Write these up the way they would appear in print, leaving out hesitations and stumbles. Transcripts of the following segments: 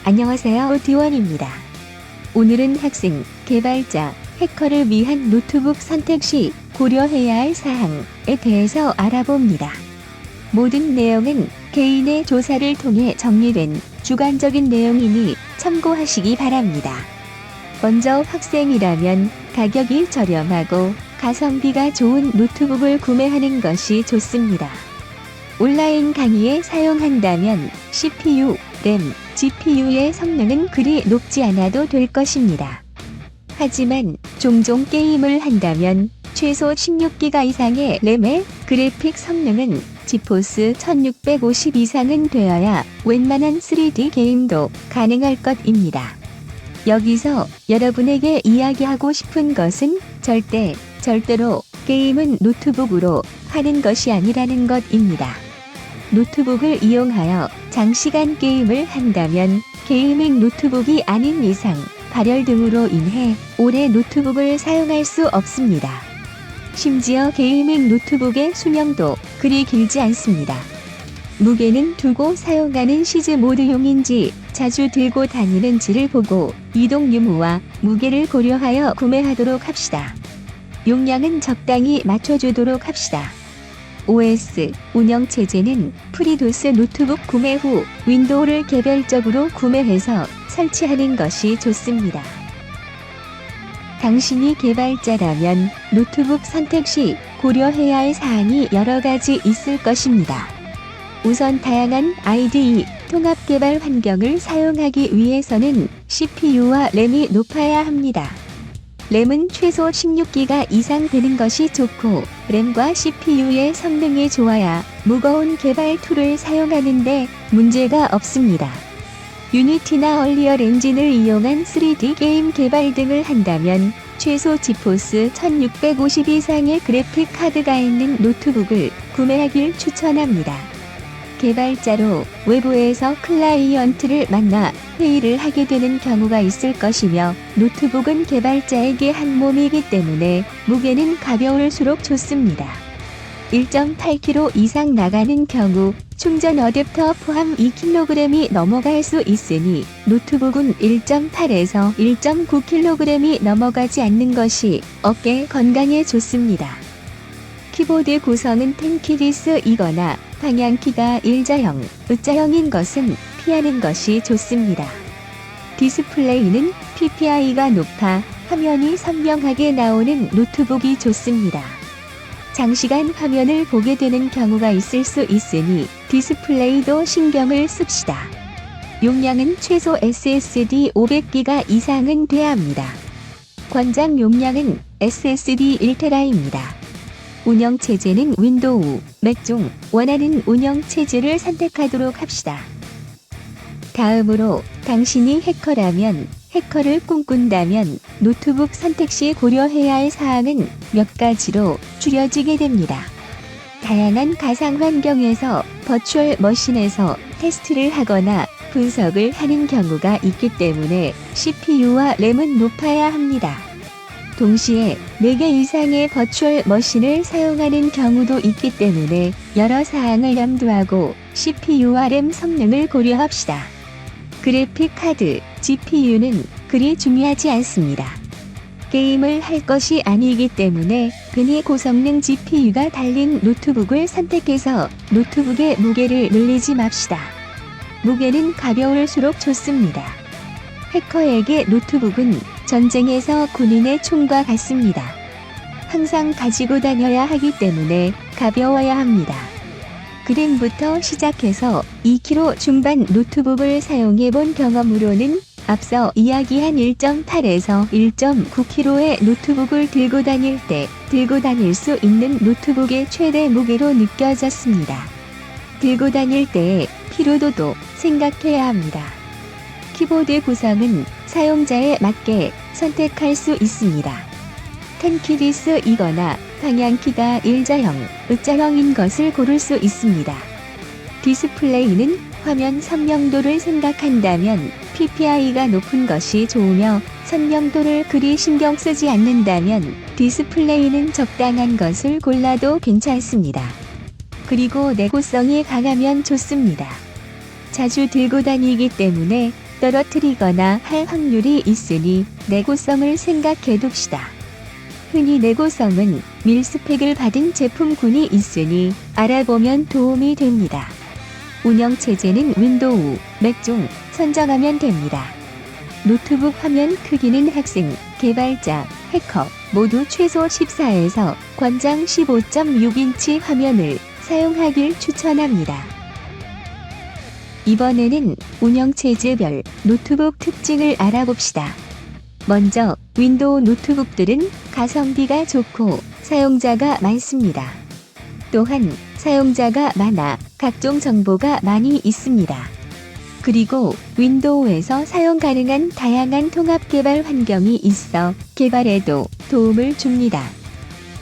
안녕하세요, 디원입니다. 오늘은 학생, 개발자, 해커를 위한 노트북 선택 시 고려해야 할 사항에 대해서 알아봅니다. 모든 내용은 개인의 조사를 통해 정리된 주관적인 내용이니 참고하시기 바랍니다. 먼저 학생이라면 가격이 저렴하고 가성비가 좋은 노트북을 구매하는 것이 좋습니다. 온라인 강의에 사용한다면 CPU, 램, GPU의 성능은 그리 높지 않아도 될 것입니다. 하지만 종종 게임을 한다면 최소 16기가 이상의 램의 그래픽 성능은 지포스 1650 이상은 되어야 웬만한 3D 게임도 가능할 것입니다. 여기서 여러분에게 이야기하고 싶은 것은 절대로 게임은 노트북으로 하는 것이 아니라는 것입니다. 노트북을 이용하여 장시간 게임을 한다면 게이밍 노트북이 아닌 이상 발열 등으로 인해 오래 노트북을 사용할 수 없습니다. 심지어 게이밍 노트북의 수명도 그리 길지 않습니다. 무게는 두고 사용하는 시즈 모드용인지 자주 들고 다니는지를 보고 이동 유무와 무게를 고려하여 구매하도록 합시다. 용량은 적당히 맞춰주도록 합시다. OS, 운영체제는 프리도스 노트북 구매 후 윈도우를 개별적으로 구매해서 설치하는 것이 좋습니다. 당신이 개발자라면 노트북 선택 시 고려해야 할 사항이 여러 가지 있을 것입니다. 우선 다양한 IDE, 통합개발 환경을 사용하기 위해서는 CPU와 램이 높아야 합니다. 램은 최소 16기가 이상 되는 것이 좋고 램과 CPU의 성능이 좋아야 무거운 개발 툴을 사용하는데 문제가 없습니다. 유니티나 얼리얼 엔진을 이용한 3D 게임 개발 등을 한다면 최소 지포스 1650 이상의 그래픽 카드가 있는 노트북을 구매하길 추천합니다. 개발자로 외부에서 클라이언트를 만나 회의를 하게 되는 경우가 있을 것이며 노트북은 개발자에게 한 몸이기 때문에 무게는 가벼울수록 좋습니다. 1.8kg 이상 나가는 경우 충전 어댑터 포함 2kg이 넘어갈 수 있으니 노트북은 1.8에서 1.9kg이 넘어가지 않는 것이 어깨 건강에 좋습니다. 키보드 구성은 텐키리스이거나 방향키가 일자형, U자형인 것은 피하는 것이 좋습니다. 디스플레이는 PPI가 높아 화면이 선명하게 나오는 노트북이 좋습니다. 장시간 화면을 보게 되는 경우가 있을 수 있으니 디스플레이도 신경을 씁시다. 용량은 최소 SSD 500기가 이상은 돼야 합니다. 권장 용량은 SSD 1TB입니다. 운영체제는 윈도우, 맥 중 원하는 운영체제를 선택하도록 합시다. 다음으로 당신이 해커라면, 해커를 꿈꾼다면 노트북 선택 시 고려해야 할 사항은 몇 가지로 줄여지게 됩니다. 다양한 가상 환경에서 버추얼 머신에서 테스트를 하거나 분석을 하는 경우가 있기 때문에 CPU와 램은 높아야 합니다. 동시에 4개 이상의 버추얼 머신을 사용하는 경우도 있기 때문에 여러 사항을 염두하고 CPU와 램 성능을 고려합시다. 그래픽 카드, GPU는 그리 중요하지 않습니다. 게임을 할 것이 아니기 때문에 괜히 고성능 GPU가 달린 노트북을 선택해서 노트북의 무게를 늘리지 맙시다. 무게는 가벼울수록 좋습니다. 해커에게 노트북은 전쟁에서 군인의 총과 같습니다. 항상 가지고 다녀야 하기 때문에 가벼워야 합니다. 그램부터 시작해서 2kg 중반 노트북을 사용해 본 경험으로는 앞서 이야기한 1.8에서 1.9kg의 노트북을 들고 다닐 수 있는 노트북의 최대 무게로 느껴졌습니다. 들고 다닐 때의 피로도도 생각해야 합니다. 키보드 구성은 사용자에 맞게 선택할 수 있습니다. 텐키리스이거나 방향키가 일자형, U자형인 것을 고를 수 있습니다. 디스플레이는 화면 선명도를 생각한다면 PPI가 높은 것이 좋으며 선명도를 그리 신경 쓰지 않는다면 디스플레이는 적당한 것을 골라도 괜찮습니다. 그리고 내구성이 강하면 좋습니다. 자주 들고 다니기 때문에 떨어뜨리거나 할 확률이 있으니 내구성을 생각해둡시다. 흔히 내구성은 밀스펙을 받은 제품군이 있으니 알아보면 도움이 됩니다. 운영체제는 윈도우, 맥 중 선정하면 됩니다. 노트북 화면 크기는 학생, 개발자, 해커 모두 최소 14에서 권장 15.6인치 화면을 사용하길 추천합니다. 이번에는 운영체제별 노트북 특징을 알아봅시다. 먼저 윈도우 노트북들은 가성비가 좋고 사용자가 많습니다. 또한 사용자가 많아 각종 정보가 많이 있습니다. 그리고 윈도우에서 사용 가능한 다양한 통합 개발 환경이 있어 개발에도 도움을 줍니다.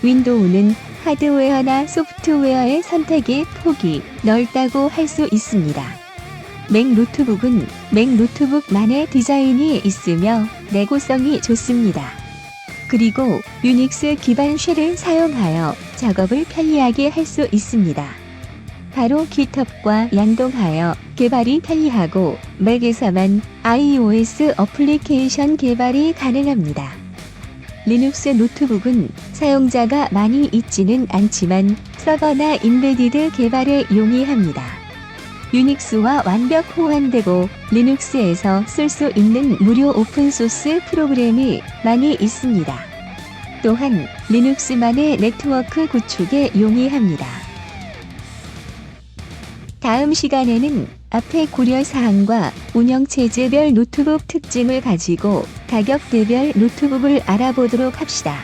윈도우는 하드웨어나 소프트웨어의 선택의 폭이 넓다고 할 수 있습니다. 맥 노트북은 맥 노트북만의 디자인이 있으며 내구성이 좋습니다. 그리고 유닉스 기반 쉘을 사용하여 작업을 편리하게 할 수 있습니다. 바로 GitHub과 연동하여 개발이 편리하고 맥에서만 iOS 어플리케이션 개발이 가능합니다. 리눅스 노트북은 사용자가 많이 있지는 않지만 서버나 인베디드 개발에 용이합니다. 유닉스와 완벽 호환되고 리눅스에서 쓸 수 있는 무료 오픈소스 프로그램이 많이 있습니다. 또한 리눅스만의 네트워크 구축에 용이합니다. 다음 시간에는 앞의 고려사항과 운영체제별 노트북 특징을 가지고 가격대별 노트북을 알아보도록 합시다.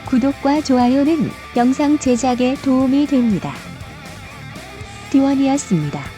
구독과 좋아요는 영상 제작에 도움이 됩니다. D1이었습니다.